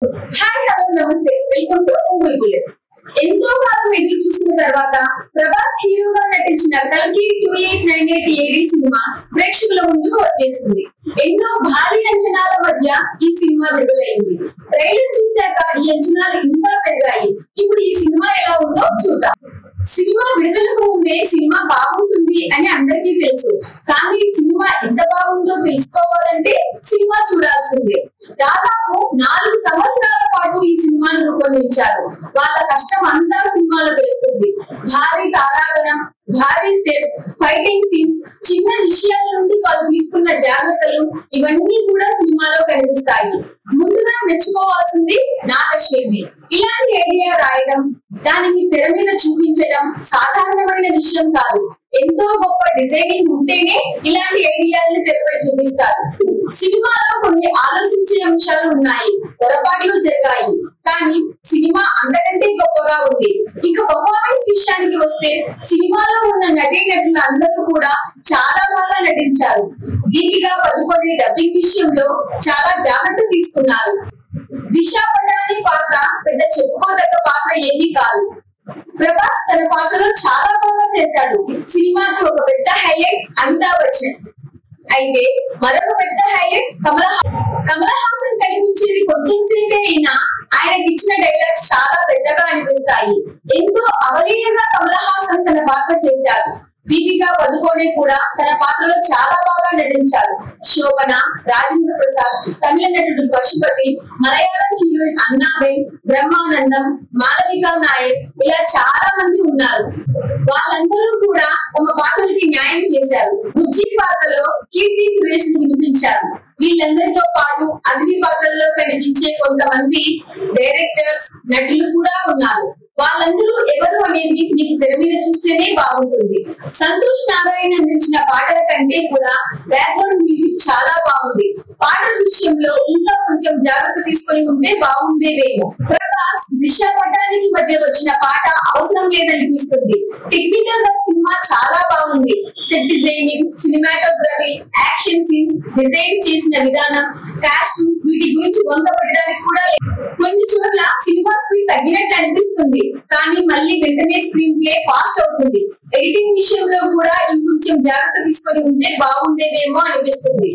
Hi hello నమస్తే welcome to movie bullet. ఎంతో కాలం ఎదురు చూసిన తర్వాత ప్రభాస్ హీరోగా నటించిన కల్కి 2898 ఏడి సినిమా ప్రేక్షకుల ముందుకు వచ్చేసింది. ఎన్నో భారీ అంచనాల మధ్య ఈ సినిమా విడుదలైంది. ట్రైలర్ చూశాక ఈ అంచనాలు ఇంకా పెరిగాయి. ఇప్పుడు ఈ సినిమా ఎలా ఉందో చూద్దాం. సినిమా విడుదలకు ముందే సినిమా బాగుంటుంది అని అందరికీ తెలుసు. కానీ సినిమా ఎంత బాగుందో తెలుసుకోవాలంటే సినిమా చూడాల్సిందే. దాదాపు 4 సంవత్సరాల పాటు ఈ సినిమాను రూపొందించారు. వాళ్ళ కష్టం అంతా సినిమాలో తెలుస్తుంది. భారీ తారాగణం, భారీ సెట్స్, ఫైటింగ్ సీన్స్, చిన్న విషయాల నుండి వాళ్ళు తీసుకున్న జాగ్రత్తలు ఇవన్నీ కూడా సినిమాలో కనిపిస్తాయి. ముందుగా మెచ్చుకోవాల్సింది నాగశ్వేమి. ఇలాంటి ఐడియా రాయడం, దానిని తెర మీద చూపించడం సాధారణమైన విషయం కాదు. ఎంతో గొప్ప డిజైనింగ్ ఉంటేనే ఇలాంటి ఐడియాలను తెరపై చూపిస్తారు. సినిమాలో కొన్ని ఆలోచించే అంశాలు ఉన్నాయి, పొరపాట్లు జరిగాయి, కానీ సినిమా అంతకంటే గొప్పగా ఉంది. ఇక పర్ఫార్మెన్స్ విషయానికి వస్తే సినిమాలో ఉన్న నటీనటులు అందరూ కూడా చాలా బాగా నటించారు. దీనిగా పదుకొని డబ్బింగ్ విషయంలో చాలా జాగ్రత్త తీసుకున్నారు. దిశ పటాని పాత్ర పెద్ద చెప్పుకోదగ్గ పాత్ర ఏమీ కాదు. ప్రభాస్ తన పాత్రలో చాలా బాగా చేశాడు. సినిమాకి ఒక పెద్ద హైలైట్ అమితాబ్ బచ్చన్. అయితే మరొక పెద్ద హైలైట్ కమల్ హాసన్ కనిపించేది కొంచెం సేపే అయినా ఆయనకి ఇచ్చిన డైలాగ్స్ చాలా పెద్దగా అనిపిస్తాయి. ఎంతో అవలీలగా కమల్ హాసన్ తన పాత్ర చేశారు. దీపికా పదుకోనే కూడా తన పాత్రలో చాలా బాగా నటించారు. శోభన, రాజేంద్ర ప్రసాద్, తమిళ నటుడు పశుపతి, మలయాళం హీరోయిన్ అన్నాబెన్, బ్రహ్మానందం, మాలవికా నాయక్, ఇలా చాలా మంది ఉన్నారు. వాళ్ళందరూ కూడా తమ పాత్రలకి న్యాయం చేశారు. బుజ్జి పాత్రలో కీర్తి సురేష్ వినిపించారు. వీళ్ళందరితో పాటు అగ్ని పాత్రల్లో కనిపించే కొంతమంది డైరెక్టర్స్, నటులు కూడా ఉన్నారు. వాళ్ళందరూ ఎవరు అనేది మీకు తెర మీద చూస్తేనే బాగుంటుంది. సంతోష్ నారాయణ అందించిన పాటల కంటే కూడా బ్యాక్గ్రౌండ్ మ్యూజిక్ చాలా బాగుంది. పాటల విషయంలో ఇంకా కొంచెం జాగ్రత్త తీసుకొని ఉంటే బాగుండేదేమో. ప్రభాస్ దిశ పటానికి మధ్య వచ్చిన పాట అవసరం లేదనిపిస్తుంది. టెక్నికల్ గా సినిమా చాలా బాగుంది. Set designing, cinematography, action scenes, design చేసిన విధానం, కాస్ట్యూమ్, వీటి గురించి వంక పెట్టడానికి కూడా కొన్ని చోట్ల సినిమా స్పీడ్ తగ్గినట్టు అనిపిస్తుంది. కానీ మళ్ళీ వెంటనే స్క్రీన్ ప్లే ఫాస్ట్ అవుతుంది. ఎడిటింగ్ విషయంలో కూడా ఇంకొంచెం జాగ్రత్త తీసుకొని ఉంటే బాగుండేదేమో అనిపిస్తుంది.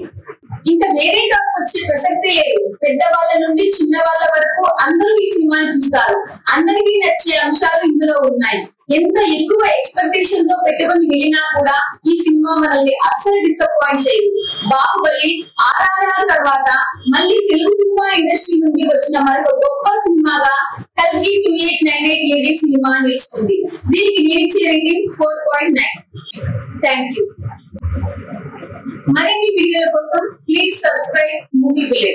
ఇంకా వేరే టాప్ వచ్చే ప్రసక్తే లేదు. పెద్దవాళ్ళ నుండి చిన్న వాళ్ళ వరకు అందరూ ఈ సినిమాని చూస్తారు. అందరికీ నచ్చే అంశాలు ఇందులో ఉన్నాయి. ఎంత ఎక్కువ ఎక్స్పెక్టేషన్ తో పెట్టుకుని వెళ్ళినా కూడా ఈ సినిమా మనల్ని అస్సలు డిసప్పాయింట్ చేయదు. బాహుబలి, RRR తర్వాత మళ్ళీ తెలుగు సినిమా ఇండస్ట్రీ నుండి వచ్చిన మరొక గొప్ప సినిమాగా కల్కి 2898 ఏడి సినిమా నిలుస్తుంది. దీనికి నిలిచే రేటింగ్ 4.9. Thank you. మరిన్ని వీడియోల కోసం ప్లీజ్ సబ్స్క్రైబ్ మూవీ బుల్లెట్.